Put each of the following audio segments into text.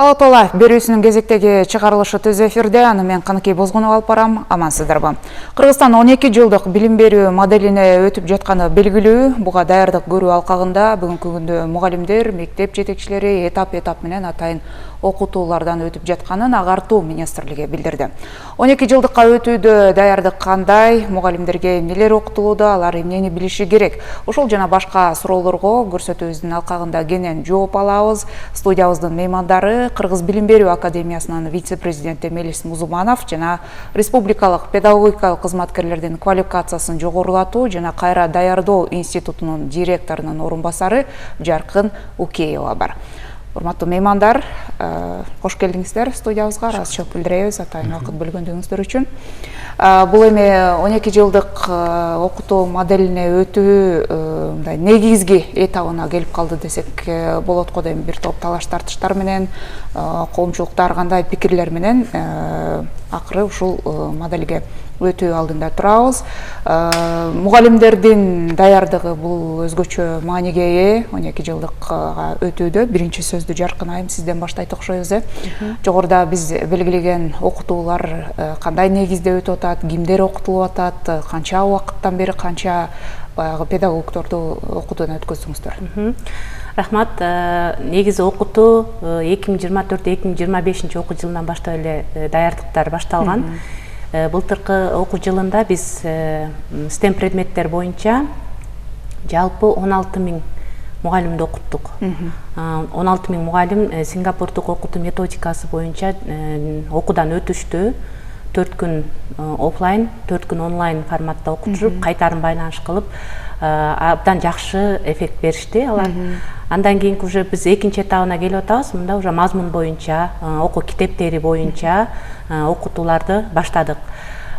Алатола берүүсүнүн кезектеги чыгарылышы түз эфирде, аны мен Каныкей Бозгунова алып барам, амансыздарбы. Кыргызстан 12 жылдык билим берүү моделине өтүп жатканы белгилүү. Буга даярдык көрүү алкагында бүгүнкү күндө мугалимдер, мектеп жетекчилери этап менен атайын окутуулардан өтүп жатканын Агартуу министрлиги билдирди. 12 жылдыкка өтүүдө даярдык кандай, мугалимдерге эмнелер окутулууда, алар эмнени билиши керек? Ошол жана башка суроолорго көрсөтүүбүздүн алкагында кенен жооп алабыз. Студиябыздын меймандары Кыргыз билим берүү академиясынын вице-президенти Мелис Музуманов жана республикалык педагогикалык кызматкерлердин квалификациясын жогорулатуу жана кайра даярдоо институтунун директорунун орун басары Жаркын Укеева бар. Урматтуу меймандар, кош келдиңиздер студиябызга. Ыраазычылык билдиребиз атайын убакыт бөлгөндүгүңүздөр үчүн. Бул эми 12 жылдык окутуу моделине өтүү мындай негизги этабына келип калды десек болот го дейм. Бир топ талаш тартыштар менен, коомчулуктар кандай пикирлер менен акыры ушул моделге өтүү алдында турабыз. Мугалимдердин даярдыгы бул өзгөчө мааниге ээ. 12 жылдыкка өтүүдө биринчи сөздү Жаркын айым сизден баштайт окшойбуз. Жогоруда биз белгилеген окутуулар кандай негизде өтүп атат, кимдер окутулуп атат, канча убакыттан бери канча баягы педагогдорду окутуудан өткөздүңүздөр? Рахмат. Негизи окутуу 2024-2025 окуу жылынан баштап эле даярдыктар башталган. Былтыркы окуу жылында биз STEM предметтер боюнча жалпы 16 000 мугалимди окуттук. 16 000 мугалим Сингапурдук окутуу методикасы боюнча окуудан өтүштү. 4 күн офлайн, 4 күн онлайн форматта окутуп, кайтарым байланыш кылып, абдан жакшы эффект беришти алар. Андан кийинки уже биз экинчи этабына келип атабыз. Мында уже мазмун боюнча, окуу китептери боюнча окутууларды баштадык.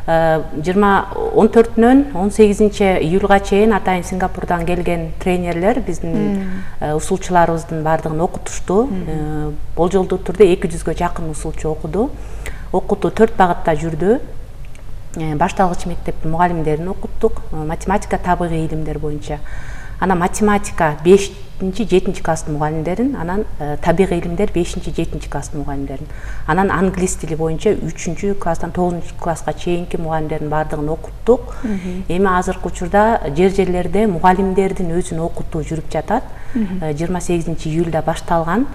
14-нөн 18-июлга чейин атайын Сингапурдан келген тренерлер биздин усулчуларыбыздын бардыгын окутушту. Болжолдуу түрдө 200гө жакын усулчу окуду. Окутуу 4 багытта жүрдү. Башталгыч мектеп мугалимдерин окуттук, математика, табигый илимдер боюнча. Анан математика 5-7 класстын мугалимдерин, анан табигый илимдер 5-7 класстын мугалимдерин. Анан англис тили боюнча 3 класстан 9 класска чейинки мугалимдердин бардыгын окуттук. Эми азыркы учурда жерлерде мугалимдердин өзүн окутуу жүрүп жатат. 28 июлда башталган.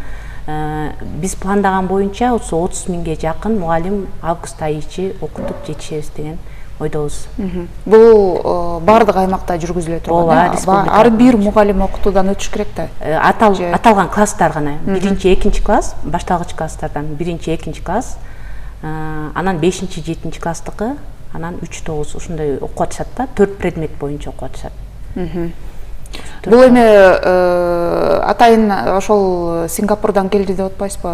Биз пландаган боюнча 30 000ге жакын мугалим август айы ичи окутуп жетишебиз деген ойдобуз. Бул бардык аймакта жүргүзүлө турган. Ар бир мугалим окутуудан өтүш керек да. Аталган класстар гана. 1-2 класс, башталгыч класстардан 1-2 класс, анан 5-7 класстыкы, анан 3-9 ушундай окуп атышат да, 4 предмет боюнча окуп атышат. Бул эми атайын ошол Сингапурдан келди деп атпайсызбы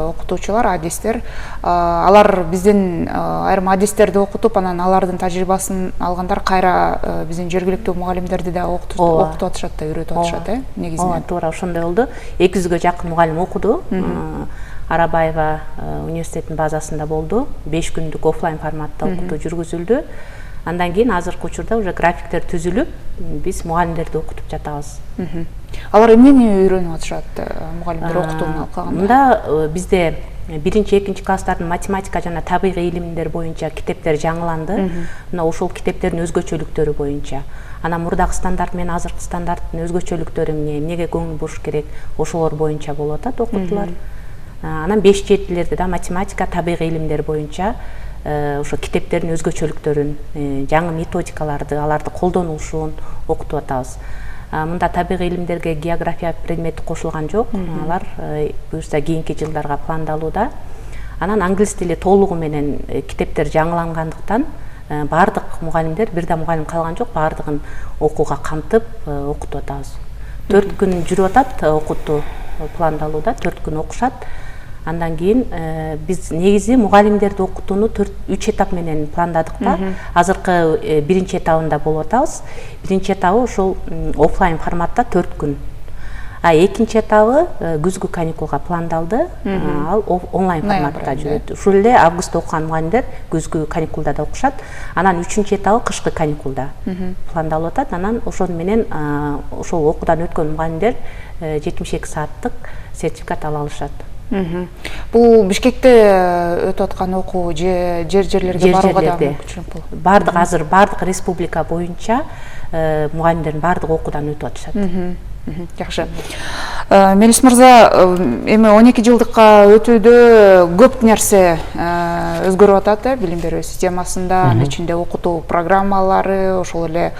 окутуучулар, адистер. Алар биздин айрым адистерди окутуп, анан алардын тажрыйбасын алгандар кайра биздин жергиликтүү мугалимдерди да окутуп атышат да, үйрөтүп атышат, негизинен. Туура ошондой болду. 200гө жакын мугалим окуду. Арабаева университетинин базасында болду. 5 күндүк офлайн форматта окутуу жүргүзүлдү. Андан кийин азыркы учурда уже графиктер түзүлүп, биз мугалимдерди окутуп жатабыз. Алар эмнени үйрөнүп атышат мугалимдер окутууну алкаганда? Мында бизде 1-2 класстардын математика жана табигый илимдер боюнча китептер жаңыланды. Мына ошол китептердин өзгөчөлүктөрү боюнча. Анан мурдагы стандарт менен азыркы стандарттын өзгөчөлүктөрү эмнеге көңүл буруш керек, ошолор боюнча болуп атат окутуулар. Анан 5-7-лерде да математика, табигый илимдер боюнча ошо китептердин өзгөчөлүктөрүн, жаңы методикаларды, аларды колдонушун окутуп атабыз. Мында табигый илимдерге география предмети кошулган жок. Алар буюрса кийинки жылдарга пландалууда. Анан англис тили толугу менен китептер жаңылангандыктан бардык мугалимдер, бир да мугалим калган жок, бардыгын окууга камтып окутуп атабыз. 4 күн жүрүп атат окутуу пландалууда, 4 күн окушат. Андан кийин биз негизи мугалимдерди окутууну 3 этап менен пландадык да. Азыркы биринчи этабында болуп атабыз. Биринчи этабы ошол офлайн форматта 4 күн. Экинчи этабы күзгү каникулга пландалды. Ал онлайн форматта жүрөт. Ушул эле августта окуган мугалимдер күзгү каникулда да окушат. Анан үчүнчү этабы кышкы каникулда пландалып атат. Анан ошол менен ошол окуудан өткөн мугалимдер 72 сааттык сертификат ала алышат. Бул Бишкекте өтүп аткан окуу жерлерге барууга да мүмкүнчүлүк болот. Бардык азыр бардык республика боюнча мугалимдердин бардыгы окуудан өтүп атышат. Жакшы. Мелис мырза, эми 12 жылдыкка өтүүдө көп нерсе өзгөрүп атат билим берүү системасында, анын ичинде окутуу программалары, ошол эле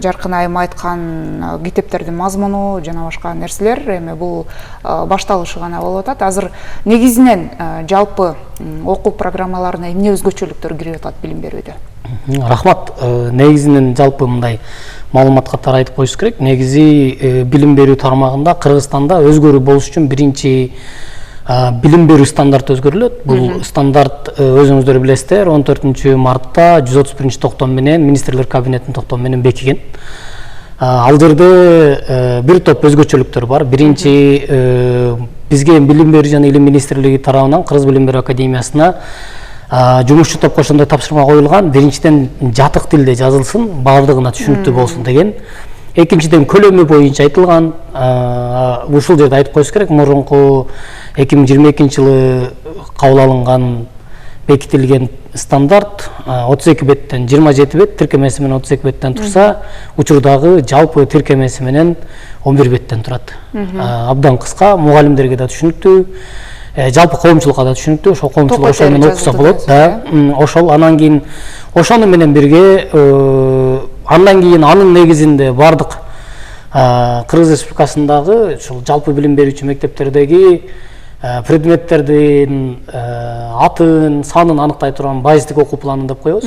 жаркын айым айткан китептердин мазмуну жана башка нерселер эми бул башталышы гана болуп атат. Азыр негизинен жалпы окуу программаларына эмне өзгөчөлүктөр кирип атат билим берүүдө? Рахмат. Негизинен жалпы мындай маалымат катары айтып коюш керек. Негизи билим берүү тармагында Кыргызстанда өзгөрүү болуш үчүн биринчи билим берүү стандарты өзгөрүлөт. Бул стандарт өзүңүздөр билесиздер, 14 мартта 131 токтом менен министрлер кабинетинин токтому менен бекиген. Ал жерде бир топ өзгөчөлүктөр бар. Биринчи, бизге билим берүү жана илим министрлиги тарабынан Кыргыз билим берүү академиясына жумушчу топко ошондой тапшырма коюлган. Биринчиден жатык тилде жазылсын, баардыгына түшүнүктүү болсун деген. Экинчиден көлөмү боюнча айтылган. Ушул жерде айтып коюш керек, мурунку 2022 жылы кабыл алынган бекитилген стандарт 32 беттен 27 бет, тиркемеси менен 32 беттен турса, учурдагы жалпы тиркемеси менен 11 беттен турат. Абдан кыска, мугалимдерге да түшүнүктүү, жалпы коомчулукка да түшүнүктүү, ошол коомчулук ошол менен окуса болот да. Ошол анан кийин ошону менен бирге андан кийин анын негизинде бардык Кыргыз Республикасындагы ушул жалпы билим берүүчү мектептердеги предметтердин атын, санын аныктай турган базистик окуу планы деп коебуз.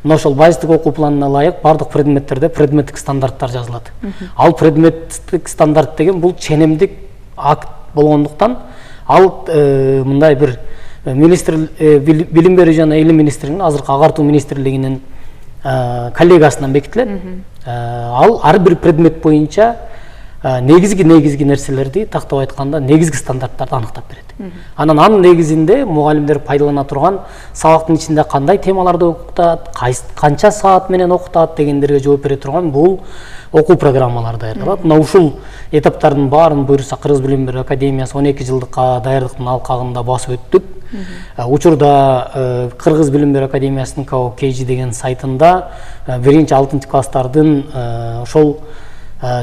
Мына ошол базистик окуу планына ылайык бардык предметтерде предметтик стандарттар жазылат. Ал предметтик стандарт деген бул ченемдик акт болгондуктан ал мындай бир билим берүү жана илим министрлигинин, азыркы агартуу министрлигинин коллегасынан бекитилет. Ал ар бир предмет боюнча негизги нерселерди, тактап айтканда негизги стандарттарды аныктап берет. Анан анын негизинде мугалимдер пайдалана турган сабактын ичинде кандай темаларды окутат, канча саат менен окутат дегендерге жооп бере турган бул окуу программалары даярдалат. Мына ушул этаптардын баарын буюрса Кыргыз билим берүү академиясы 12 жылдыкка даярдыктын алкагында басып өттүк. Учурда Кыргыз билим берүү академиясынын KG деген сайтында 1-6 класстардын ошол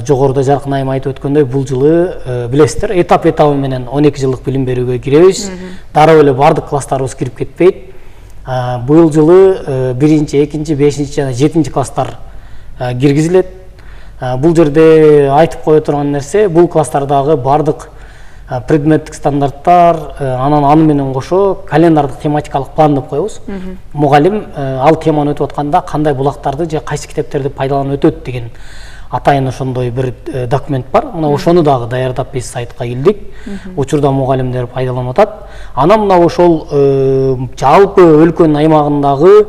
жогоруда жаркын айым айтып өткөндөй бул жылы билесиздер, этап менен 12 жылдык билим берүүгө киребиз. Дароо эле бардык класстарыбыз кирип кетпейт. Быйыл жылы 1-2, 5 жана 7 класстар киргизилет. Бул жерде айтып кое турган нерсе, бул класстардагы бардык предметтик стандарттар, анан аны менен кошо календардык тематикалык план деп коебуз. Мугалим ал теманы өтүп атканда кандай булактарды же кайсы китептерди пайдаланып өтөт деген атайын ошондой бир документ бар. Мына ошону дагы даярдап биз сайтка килдик. Учурда мугалимдер пайдаланып атат. Анан мына ошол жалпы өлкөнүн аймагындагы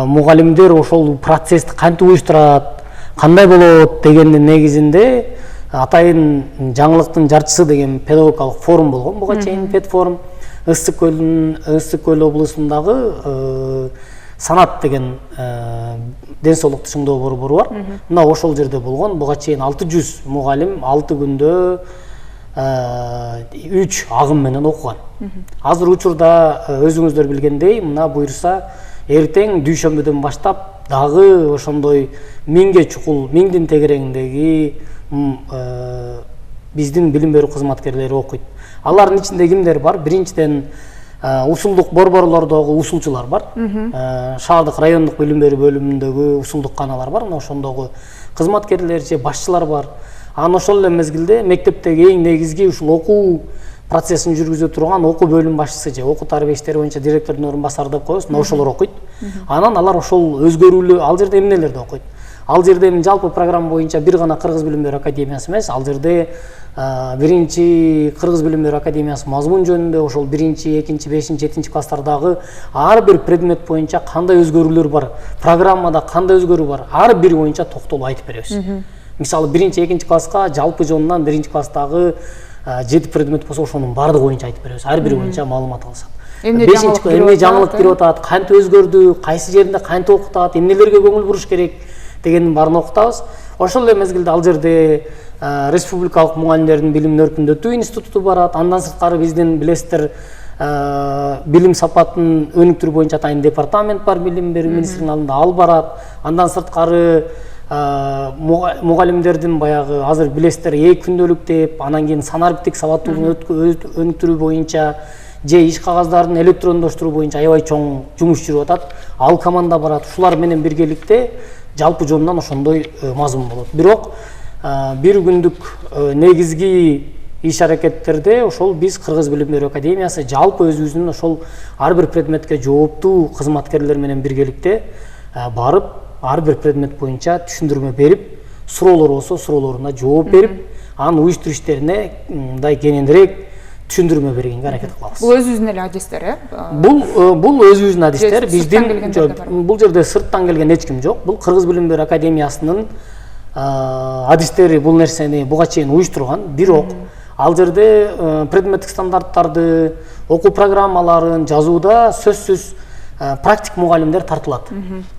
мугалимдер ошол процессти кантип уюштурат, кандай болот дегендин негизинде атайын жаңылыктын жарчысы деген педагогикалык форум болгон. Буга чейин педфорум Ысык көл облусундагы санат деген ден соолукту чыңдоо борбору бар. Мына ошол жерде болгон. Буга чейин 600 мугалим 6 күндө 3 агым менен окуган. Азыр учурда өзүңүздөр билгендей, мына буюрса эртең дүйшөмбүдөн баштап дагы ошондой 1000ге чукул, 1000дин тегерегиндеги биздин билим берүү кызматкерлери окуйт. Алардын ичинде кимдер бар? Биринчиден усулдук борборлордогу усулчулар бар. Шаардык райондук билим берүү бөлүмүндөгү усулдук каналар бар. Мына ошондогу кызматкерлер же башчылар бар. Анан ошол эле мезгилде мектептеги эң негизги ушул окуу процессин жүргүзө турган окуу бөлүм башчысы же окуу тарбия иштери боюнча директордун орун басары деп коебуз. Мына ошолор окуйт. Анан алар ошол өзгөрүүлүү ал жерде эмнелерди окуйт? Ал жерде жалпы программа боюнча бир гана Кыргыз билим берүү академиясы эмес, ал жерде биринчи Кыргыз билим берүү академиясы мазмун жөнүндө ошол 1-2, 5, 7 класстардагы ар бир предмет боюнча кандай өзгөрүүлөр бар, программада кандай өзгөрүү бар, ар бири боюнча токтолуп айтып беребиз. Мисалы 1-2 класска жалпы жонунан 1 класстагы 7 предмет болсо ошонун баардыгы боюнча айтып беребиз. Ар бири боюнча маалымат алышат. Эмне жаңылык кирип атат, кантип өзгөрдү, кайсы жеринде кантип окутат, эмнелерге көңүл буруш керек дегендин баарын окутабыз. Ошол эле мезгилде ал жерде республикалык мугалимдердин билимин өркүндөтүү институту барат. Андан сырткары биздин билесиздер билим сапатын өнүктүрүү боюнча атайын департамент бар, билим берүү министринин алдында ал барат. Андан сырткары мугалимдердин баягы азыр билесиздер 2 күндөлүк деп, анан кийин санариптик сабаттуулукту өнүктүрүү боюнча же иш кагаздарын электрондоштуруу боюнча аябай чоң жумуш жүрүп атат. Ал команда барат. Ушулар менен биргеликте жалпы жонунан ошондой мазмун болот. Бирок бир күндүк негизги иш аракеттерде ошол биз Кыргыз билим берүү академиясы жалпы өзүбүздүн ошол ар бир предметке жооптуу кызматкерлер менен биргеликте барып, ар бир предмет боюнча түшүндүрмө берип, суроолор болсо суроолоруна жооп берип, анын уюштуруу иштерине мындай кененирээк түшүндүрмө бергенге аракет кылабыз. Бул өзүбүздүн эле адистер, Бул өзүбүздүн адистер. Биздин бул жерде сырттан келген эч ким жок. Бул Кыргыз билим берүү академиясынын адистери бул нерсени буга чейин уюштурган. Бирок ал жерде предметтик стандарттарды, окуу программаларын жазууда сөзсүз практик мугалимдер тартылат.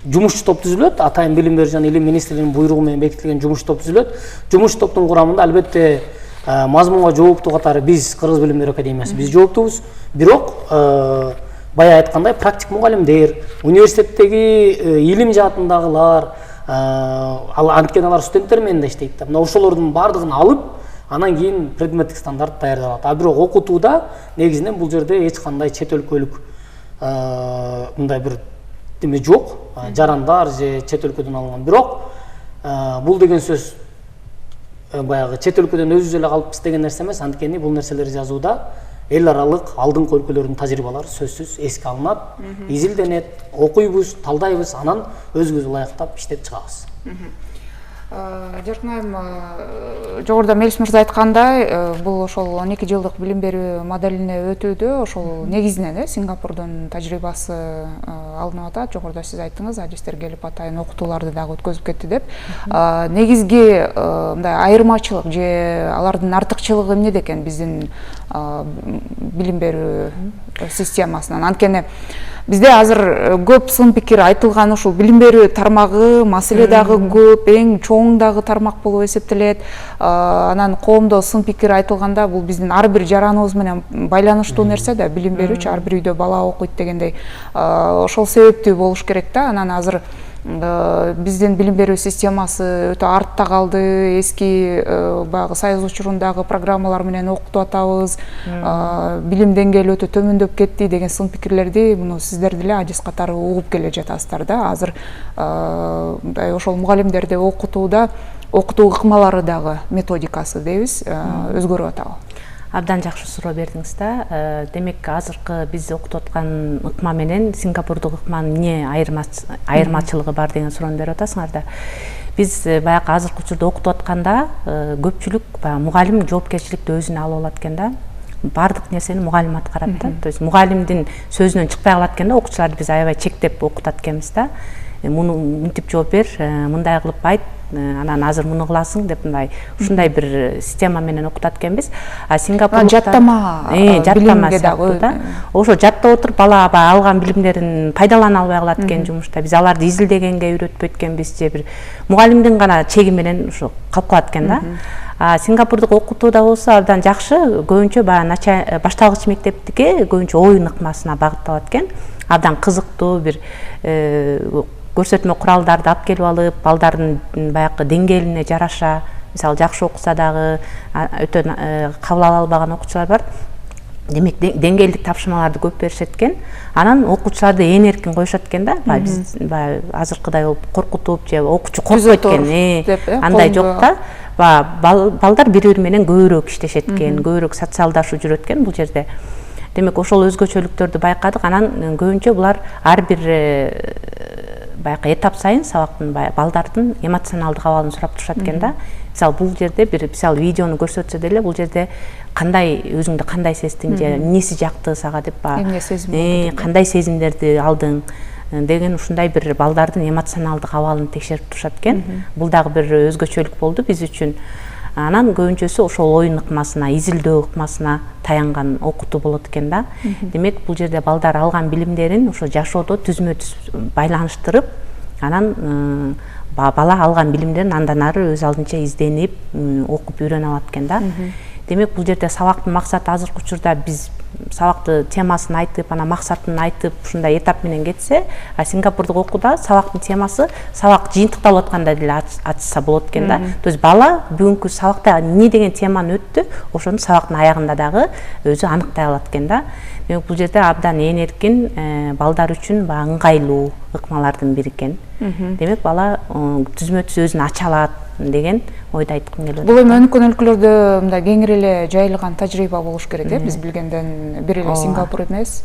Жумушчу топ түзүлөт, атайын билим берүү жана илим министрлигинин буйругу менен бекитилген жумушчу топ түзүлөт. Жумушчу топтун курамында албетте мазмунга жооптуу катары биз Кыргыз билим берүү академиясы биз жооптубуз. Бирок бая айткандай практик мугалимдер, университеттеги илим жаатындагылар, анткени алар студенттер менен да иштейт да. Мына ошолордун баардыгын алып, анан кийин предметтик стандарт даярдалат. А бирок окутууда негизинен бул жерде эч кандай чет өлкөлүк мындай бир деме жок, жарандар же чет өлкөдөн алынган. Бирок бул деген сөз баягы чет өлкөдөн өзүбүз эле калып деген нерсе эмес. Анткени бул нерселерди жазууда эл аралык алдыңкы өлкөлөрдүн тажрыйбалары сөзсүз эске алынат, изилденет, окуйбуз, талдайбыз, анан өзүбүз ылайыктап иштеп чыгабыз. Жаркын айым, жогоруда Мелис мырза айткандай, бул ошол 12 жылдык билим берүү моделине өтүүдө ошол негизинен Сингапурдун тажрыйбасы алынып атат. Жогоруда сиз айттыңыз, адистер келип атайын окутууларды дагы өткөзүп кетти деп. Негизги мындай айырмачылык же алардын артыкчылыгы эмнеде экен биздин билим берүү системасынан? Анткени бизде азыр көп сын пикир айтылган, ушул билим берүү тармагы маселе дагы көп, эң чоң дагы тармак болуп эсептелет. Анан коомдо сын пикир айтылганда бул биздин ар бир жараныбыз менен байланыштуу нерсе да, билим берүүчү ар бир үйдө бала окуйт дегендей. Ошол себептүү болуш керек да. Анан азыр биздин билим берүү системасы өтө артта калды. Эски баягы союз учурундагы программалар менен окутуп атабыз. Билим деңгээли өтө төмөндөп кетти деген сын пикирлерди муну сиздер деле адис катары угуп келе жатасыздар да. Азыр мындай ошол мугалимдерди окутууда окутуу ыкмалары дагы методикасы дейбиз өзгөрүп атабы? Абдан жакшы суроо бердиңиз да. Демек азыркы биз окутуп аткан ыкма менен Сингапурдук ыкманын эмне айырмачылыгы бар деген суроону берип атасыңар да. Биз баягы азыркы учурда окутуп атканда көпчүлүк мугалим жоопкерчиликти өзүнө алып алат экен да. Бардык нерсени мугалим аткарат да. То есть мугалимдин сөзүнөн чыкпай калат экен да. Окуучуларды биз аябай чектеп окутат экенбиз да. Муну мынтип жооп бер, мындай кылып айт, анан азыр муну кыласың деп мындай ушундай бир система менен окутат экенбиз. А Сингапурлуктар жаттама сыяктуу да. Ошо жаттап отуруп бала алган билимдерин пайдалана албай калат экен жумушта. Биз аларды изилдегенге үйрөтпөйт экенбиз же бир мугалимдин гана чеги менен ошо калып калат экен да. А Сингапурдук окутууда болсо абдан жакшы, көбүнчө баягы башталгыч мектептике көбүнчө оюн ыкмасына багытталат экен. Абдан кызыктуу бир көрсөтмө куралдарды алып келип алып, балдардын баягы деңгээлине жараша, мисалы жакшы окуса дагы өтө кабыл ала албаган окуучулар бар. Демек деңгээлдик тапшырмаларды көп беришет экен. Анан окуучуларды ээн эркин коюшат экен да. Биз азыркыдай коркутуп же окуучу коркпойт экен. Андай жок да. Балдар бири-бири менен көбүрөөк иштешет экен, көбүрөөк социалдашуу жүрөт экен бул жерде. Демек ошол өзгөчөлүктөрдү байкадык. Анан көбүнчө булар ар бир баягы этап сайын сабактын балдардын эмоционалдык абалын сурап турушат экен да. Мисалы бул жерде бир мисалы видеону көрсөтсө деле бул жерде кандай өзүңдү кандай сездиң же эмнеси жакты сага деп кандай сезимдерди алдың деген ушундай бир балдардын эмоционалдык абалын текшерип турушат экен. Бул дагы бир өзгөчөлүк болду биз үчүн. Анан көбүнчөсү ошол оюн ыкмасына, изилдөө ыкмасына таянган окутуу болот экен да. Демек бул жерде балдар алган билимдерин ошо жашоодо түзмө түз байланыштырып, анан бала алган билимдерин андан ары өз алдынча изденип окуп үйрөнүп алат экен да. Демек бул жерде сабактын максаты азыркы учурда биз сабакты темасын айтып, ана максатын айтып, ушундай этап менен кетсе, а Сингапурдук окууда сабактын темасы сабак жыйынтыкталып атканда деле ачса болот экен да. То есть бала бүгүнкү сабакта эмне деген теманы өттү, ошону сабактын аягында дагы өзү аныктай алат экен да. Демек бул жерде абдан ээн эркин балдар үчүн баягы ыңгайлуу ыкмалардын бири экен. Демек бала түзмө түз өзүн ача алат деген ойду айткым келип атат. Бул эми өнүккөн өлкөлөрдө мындай кеңири эле жайылган тажрыйба болуш керек, биз билгенден бир эле Сингапур эмес.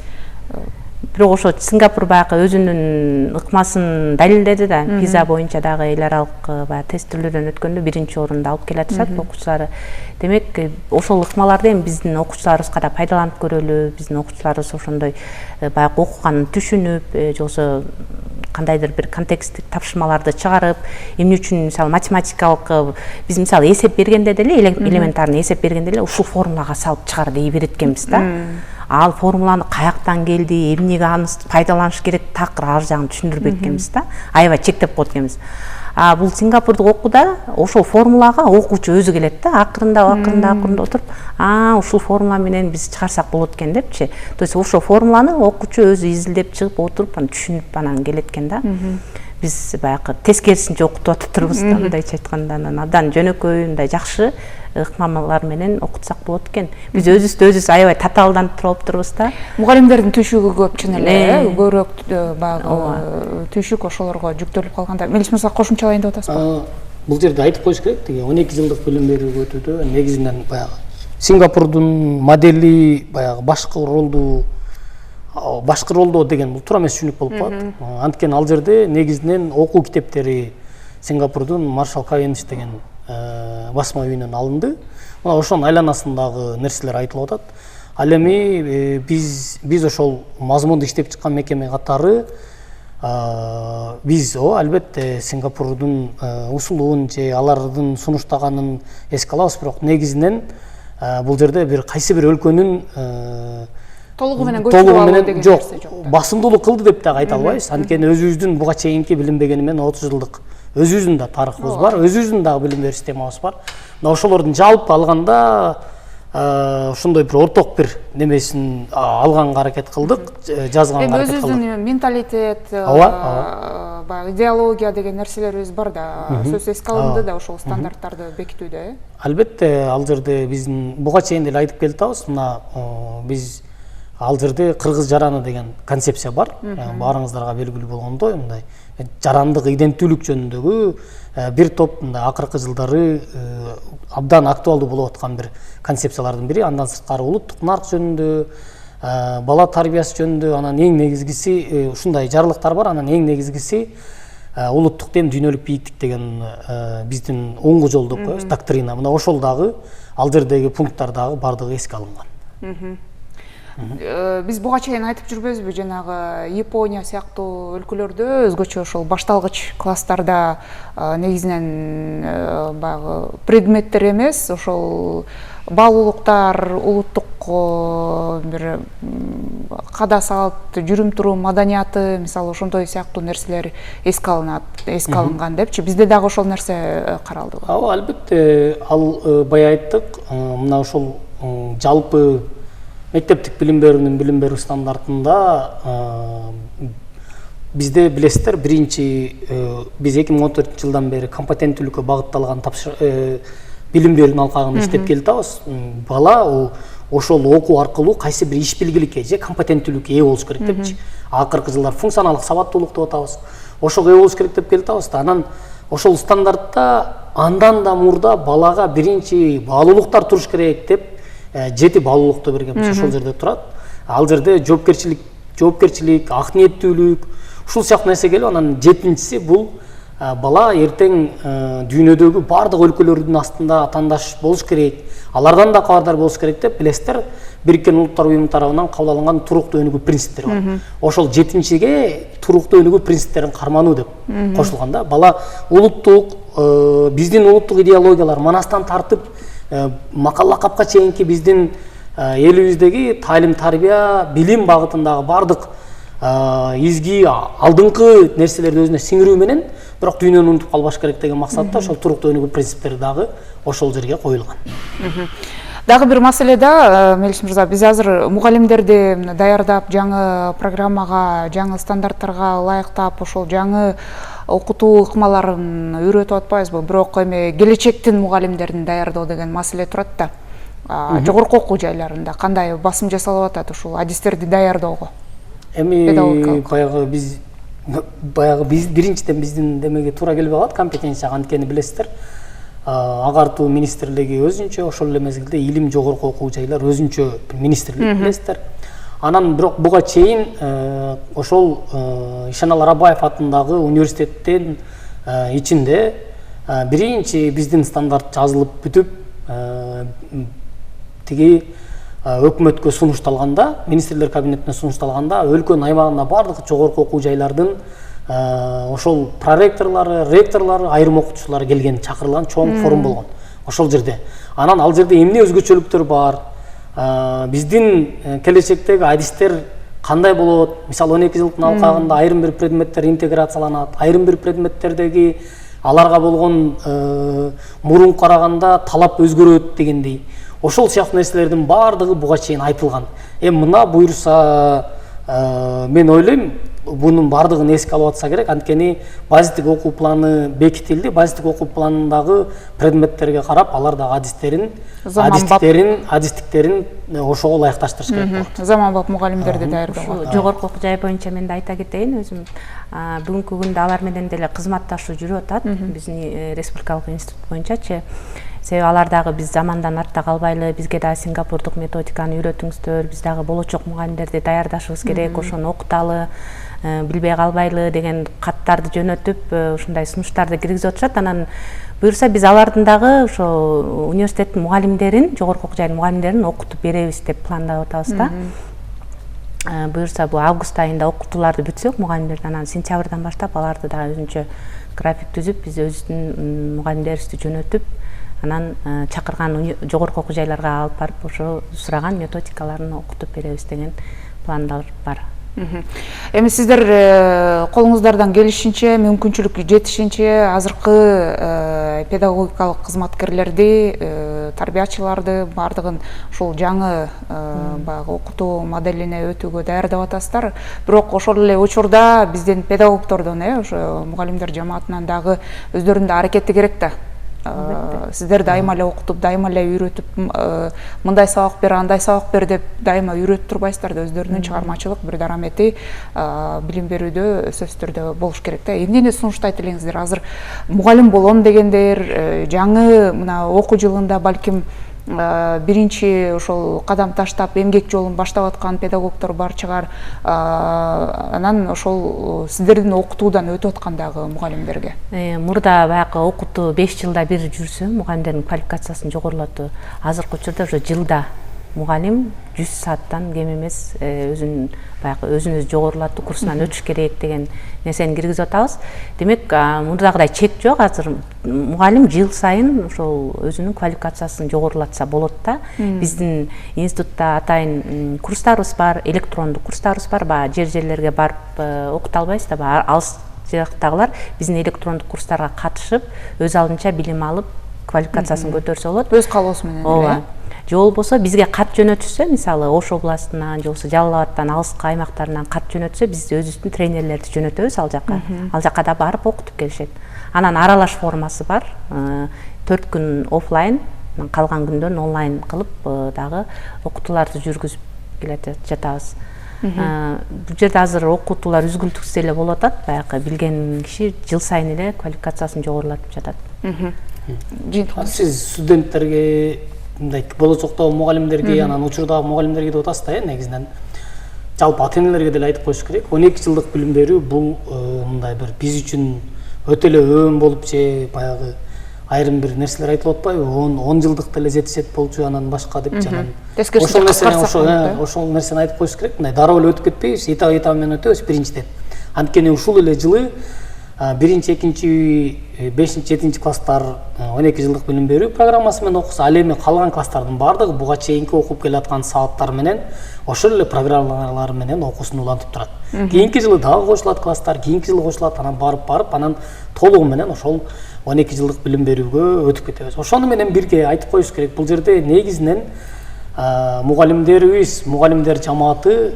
Бирок ошо Сингапур баягы өзүнүн ыкмасын далилдеди да. PISA боюнча дагы эл аралык баягы тестилөөдөн өткөндө биринчи орунду алып келатышат окуучулары. Демек ошол ыкмаларды эми биздин окуучуларыбызга да пайдаланып көрөлү. Биздин окуучуларыбыз ошондой баягы окуганын түшүнүп, же болбосо кандайдыр бир контексттик тапшырмаларды чыгарып, эмне үчүн мисалы математикалык биз мисалы эсеп бергенде деле элементарный эсеп бергенде деле ушул формулага салып чыгар дей берет экенбиз да. Ал формуланы каяктан келди, эмнеге аны пайдаланыш керек, такыр ар жагын түшүндүрбөйт экенбиз да. Аябай чектеп коет экенбиз. А бул Сингапурдук окууда ошол формулага окуучу өзү келет да, акырында отуруп, ушул формула менен биз чыгарсак болот экен депчи. То есть ошол формуланы окуучу өзү изилдеп чыгып отуруп, аны түшүнүп анан келет экен да. Биз баягы тескерисинче окутуп атыптырбыз да, мындайча айтканда, абдан жөнөкөй, мындай жакшы ыкмалар менен окутсак болот экен. Биз өзүбүз аябай татаалданып туруптурбуз да. Мугалимдердин түшүгү көп чын эле, көбүрөөк баягы түшүк ошолорго жүктөлүп калганда. Мелис мырза кошумчалайын деп атасызбы? Бул жерде айтып коюш керек, 12 жылдык билим берүү өтүүдө негизинен баягы Сингапурдун модели баягы башкырылдоо деген бул туура эмес түшүнүк болуп калат. Анткени ал жерде негизинен окуу китептери Сингапурдун Маршал Кайенш деген басма үйүнөн алынды. Мына ошонун айланасындагы нерселер айтылып атат. Ал эми биз ошол мазмунду иштеп чыккан мекеме катары биз албетте Сингапурдун усулун же алардын сунуштаганын эске алабыз, бирок негизинен бул жерде кайсы бир өлкөнүн толугу менен көчүрүп алуу деген нерсе жок. Басымдуулук кылды деп дагы айта албайбыз. Анткени өзүбүздүн буга чейинки билим бергени менен 30 жылдык өзүбүздүн да тарыхыбыз бар, өзүбүздүн дагы билим берүү системабыз бар. Мына ошолордун жалпы алганда ошондой бир орток бир немесин алганга аракет кылдык, жазганга аракет кылдык. Өзүбүздүн менталитет, баягы идеология деген нерселерибиз бар да, сөз эске алынды да ошол стандарттарды бекитүүдө. Албетте ал жерде биздин буга чейин деле айтып келатабыз. Мына биз ал жерде кыргыз жараны деген концепция бар. Баарыңыздарга белгилүү болгондой, мындай жарандык иденттүүлүк жөнүндөгү бир топ мындай акыркы жылдары абдан актуалдуу болуп аткан бир концепциялардын бири. Андан сырткары улуттук нарк жөнүндө, бала тарбиясы жөнүндө, анан эң негизгиси ушундай жарлыктар бар. Анан эң негизгиси улуттук дем дүйнөлүк бийиктик деген биздин оңгу жол деп коебуз, доктрина. Мына ошол дагы ал жердеги пункттар дагы бардыгы эске алынган. Биз буга чейин айтып жүрбөйбүзбү, жанагы Япония сыяктуу өлкөлөрдө өзгөчө ошол башталгыч класстарда негизинен баягы предметтер эмес, ошол баалуулуктар, улуттук бир када салт, жүрүм турум маданияты, мисалы ошондой сыяктуу нерселер эске алынган депчи. Бизде дагы ошол нерсе каралдыбы? Албетте, ал бая айттык, мына ошол жалпы мектептик билим берүү стандартында бизде билесиздер, биринчи биз 2014 жылдан бери компетенттүүлүккө багытталган билим берүүнүн алкагында иштеп келатабыз. Бала ошол окуу аркылуу кайсы бир иш билгиликке же компетенттүүлүккө ээ болуш керек депчи. Акыркы жылдар функционалдык сабаттуулук деп атабыз. Ошого ээ болуш керек деп келатабыз да. Анан ошол стандартта андан да мурда балага биринчи баалуулуктар туруш керек деп 7 баалуулукту бергенбиз, ошол жерде турат. Ал жерде жоопкерчилик, ак ниеттүүлүк, ушул сыяктуу нерсе келип, анан 7-нчиси бул бала эртең дүйнөдөгү бардык өлкөлөрдүн астында атаандаш болуш керек, алардан да кабардар болуш керек деп билесиздер, Бириккен Улуттар уюму тарабынан кабыл алынган туруктуу өнүгүү принциптери бар. Ошол 7-нчиге туруктуу өнүгүү принциптерин кармануу деп кошулган да. Бала улуттук, биздин улуттук идеологиялар манастан тартып макал лакапка чейинки биздин элибиздеги таалим тарбия билим багытындагы бардык изги алдыңкы нерселерди өзүнө сиңирүү менен бирок дүйнөнү унутуп калбаш керек деген максатта ошол туруктуу өнүгүү принциптери дагы ошол жерге коюлган. Дагы бир маселе да, Мелис мырза, биз азыр мугалимдерди даярдап, жаңы программага, жаңы стандарттарга ылайыктап, ошол жаңы окутуу ыкмаларын үйрөтүп атпайбызбы? Бирок эми келечектин мугалимдерин даярдоо деген маселе турат да. Жогорку окуу жайларында кандай басым жасалып атат ушул адистерди даярдоого? Эми баягы биз биринчиден биздин демеге туура келбей калат компетенцияга, анткени билесиздер, агартуу министрлиги өзүнчө, ошол эле мезгилде илим жогорку окуу жайлар өзүнчө министрлик билесиздер. Анан бирок буга чейин ошол Ишенал Арабаев атындагы университеттин ичинде биринчи биздин стандарт жазылып бүтүп тиги өкмөткө сунушталганда, министрлер кабинетине сунушталганда, өлкөнүн аймагында бардык жогорку окуу жайлардын ошол проректорлору, ректорлору, айрым окутуучулары келген, чакырылган чоң форум болгон. Ошол жерде. Анан ал жерде эмне өзгөчөлүктөр бар? Биздин келечектеги адистер кандай болот? Мисалы 12 жылдын алкагында айрым бир предметтер интеграцияланат, айрым бир предметтердеги аларга болгон мурун караганда талап өзгөрөт дегендей. Ошол сыяктуу нерселердин баардыгы буга чейин айтылган. Мына буюрса мен ойлойм, бунун баардыгын эске алып атса керек, анткени базистик окуу планы бекитилди. Базистик окуу планындагы предметтерге карап, алар да адистиктерин ошого ылайыкташтырыш керек болот. Заманбап мугалимдерди даярдоо. Жогорку окуу жай боюнча мен да айта кетейин, өзүм бүгүнкү күндө алар менен деле кызматташуу жүрүп атат. Биздин республикалык институт боюнчачы. Себеби алар дагы биз замандан артта калбайлы, бизге да сингапурдук методиканы үйрөтүңүздөр, биз дагы болочок мугалимдерди даярдашыбыз керек, ошону окуталы, билбей калбайлы деген каттарды жөнөтүп, ушундай сунуштарды киргизип атышат. Анан буюрса биз алардын дагы ошо университеттин мугалимдерин, жогорку окуу жайдын мугалимдерин окутуп беребиз деп пландап атабыз да. Буюрса бул август айында окутууларды бүтсөк, мугалимдерди анан сентябрдан баштап аларды дагы өзүнчө график түзүп, биз өзүбүздүн мугалимдерибизди жөнөтүп, анан чакырган жогорку окуу жайларга алып барып, ошо сураган методикаларын окутуп беребиз деген пландар бар. Эми сиздер колуңуздардан келишинче, мүмкүнчүлүк жетишинче азыркы педагогикалык кызматкерлерди, тарбиячыларды бардыгын ушул жаңы баягы окутуу моделине өтүүгө даярдап атасыздар. Бирок ошол эле учурда биздин педагогдордун, ошо мугалимдер жамаатынан дагы өздөрүнүн да аракети керек да. Сиздер дайыма эле окутуп, дайыма эле үйрөтүп, мындай сабак бер, андай сабак бер деп дайыма үйрөтүп турбайсыздар да, өздөрүнүн чыгармачылык бир дарамети билим берүүдө сөзсүз түрдө болуш керек да. Эмнени сунуштайт элеңиздер? Азыр мугалим болом дегендер, жаңы мына окуу жылында балким биринчи ошол кадам таштап эмгек жолун баштап аткан педагогдор бар чыгар. Анан ошол сиздердин окутуудан өтүп аткандагы мугалимдерге. Мурда баягы окутуу 5 жылда бир жүрсө, мугалимдердин квалификациясын жогорулатуу. Азыркы учурда ошо жылда мугалим 100 сааттан кем эмес өзүнүз жогорулатуу курсунан өтүш керек деген нерсени киргизип атабыз. Демек, мурдагыдай чек жок. Азыр мугалим жыл сайын ошол өзүнүн квалификациясын жогорулатса болот да. Биздин институтта атайын курстарыбыз бар, электрондук курстарыбыз бар. Жерлерге барып окута албайсыз да, алыс жактагылар биздин электрондук курстарга катышып, өз алдынча билим алып, квалификациясын көтөрсө болот. Өз калоосу менен. Ооба. Же болбосо бизге кат жөнөтүшсө, мисалы Ош областынан, же болбосо Жалал Абадтан, алыскы аймактарынан кат жөнөтсө, биз өзүбүздүн тренерлерди жөнөтөбүз ал жака. Ал жака да барып окутуп келишет. Анан аралаш формасы бар. 4 күн офлайн, калган күндөрүн онлайн кылып дагы окутууларды жүргүзүп келе жатабыз. Бул жерде азыр окутуулар үзгүлтүксүз эле болуп атат. Баягы билген киши жыл сайын эле квалификациясын жогорулатып жатат. Сиз студенттерге, мындай болочоктогу мугалимдерге, анан учурдагы мугалимдерге деп атасыз да, негизинен жалпы ата-энелерге деле айтып коюш керек. 12 жылдык билим берүү бул мындай бир биз үчүн өтө эле өөн болуп, же баягы айрым бир нерселер айтылып атпайбы? 10 жылдык деле жетишет болчу, анан башка деп жанан. Ошол нерсени айтып коюш керек. Мындай дароо эле өтүп кетпейбиз, этап менен өтөбүз биринчиден. Анткени ушул эле жылы биринчи, экинчи, бешинчи, жетинчи класстар 12 жылдык билим берүү программасы менен окуса, ал эми калган класстардын баардыгы буга чейинки окуп келаткан сааттар менен ошол эле программалар менен окуусун улантып турат. Кийинки жылы дагы кошулат класстар, кийинки жылы кошулат, анан барып анан толугу менен ошол 12 жылдык билим берүүгө өтүп кетебиз. Ошону менен бирге айтып коюш керек, бул жерде негизинен мугалимдерибиз, мугалимдер жамааты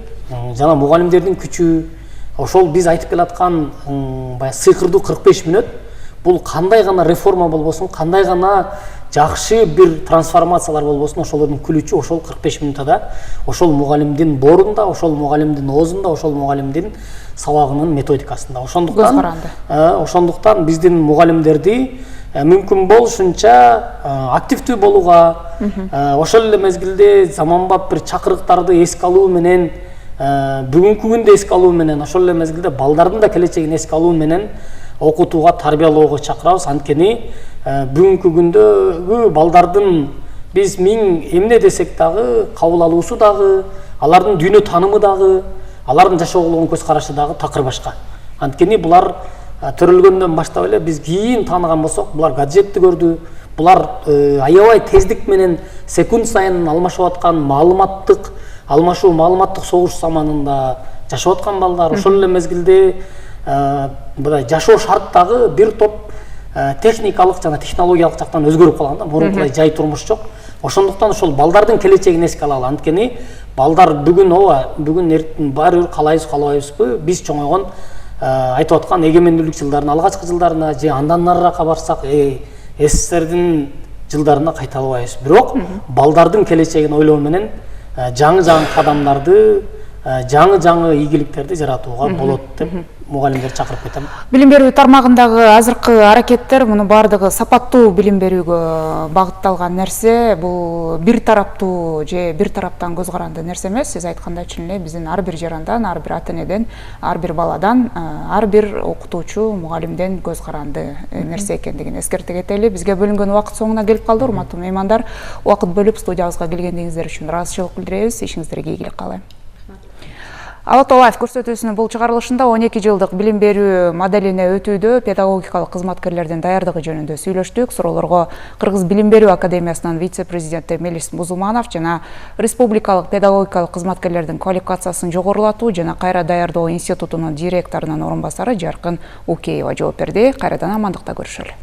жана мугалимдердин күчү, ошол биз айтып келаткан баягы сыйкырдуу 45 мүнөт, бул кандай гана реформа болбосун, кандай гана жакшы бир трансформациялар болбосун, ошолордун күлүчү ошол 45 мүнөттө ошол мугалимдин борунда, ошол мугалимдин оозунда, ошол мугалимдин сабагынын методикасында. Ошондуктан биздин мугалимдерди мүмкүн болушунча активдүү болууга, ошол эле мезгилде заманбап бир чакырыктарды эске алуу менен, бүгүнкү күндү эске алуу менен, ошол эле мезгилде балдардын да келечегин эске алуу менен окутууга, тарбиялоого чакырабыз. Анткени бүгүнкү күндөгү балдардын биз миң эмне десек дагы кабыл алуусу дагы, алардын дүйнө таанымы дагы, алардын жашоого болгон көз карашы дагы такыр башка. Анткени булар төрөлгөндөн баштап эле биз кийин тааныган болсок, булар гаджетти көрдү, булар аябай тездик менен секунд сайын алмашып аткан маалыматтык согуш заманында жашап аткан балдар. Ошол эле мезгилде мындай жашоо шарттагы бир топ техникалык жана технологиялык жактан өзгөрүп калган да, мурункудай жай турмуш жок. Ошондуктан ошол балдардын келечегин эске алалы. Анткени балдар бүгүн эртең баары бир каалайбыз каалабайбызбы, биз чоңойгон айтып аткан эгемендүүлүк жылдарынын алгачкы жылдарына же андан нарыраакка барсак СССРдин жылдарына кайта албайбыз. Бирок балдардын келечегин ойлоо менен жаңы кадамдарды, жаңы ийгиликтерди жаратууга болот деп мугалимдер чакырып кетем. Билим берүү тармагындагы азыркы аракеттер муну баардыгы сапаттуу билим берүүгө багытталган нерсе. Бул бир тараптуу же бир тараптан көз каранды нерсе эмес. Сиз айткандай чын эле биздин ар бир жарандан, ар бир ата-энеден, ар бир баладан, ар бир окутуучу, мугалимден көз каранды нерсе экендигин эскерте кетели. Бизге бөлүнгөн убакыт соңуна келип калды. Урматтуу меймандар, убакыт бөлүп студиябызга келгениңиздер үчүн ыраазычылык билдиребиз. Ишиңиздерге ийгилик каалайм. Алатау Лайф көрсөтүүсүнүн бул чыгарылышында 12 жылдык билим берүү моделине өтүүдө педагогикалык кызматкерлердин даярдыгы жөнүндө сүйлөштүк. Суроолорго Кыргыз билим берүү академиясынын вице-президенти Мелис Бузуманов жана республикалык педагогикалык кызматкерлердин квалификациясын жогорулатуу жана кайра даярдоо институтунун директорунун орун басары Жаркын Укеева жооп берди. Кайрадан амандыкта көрүшөлү.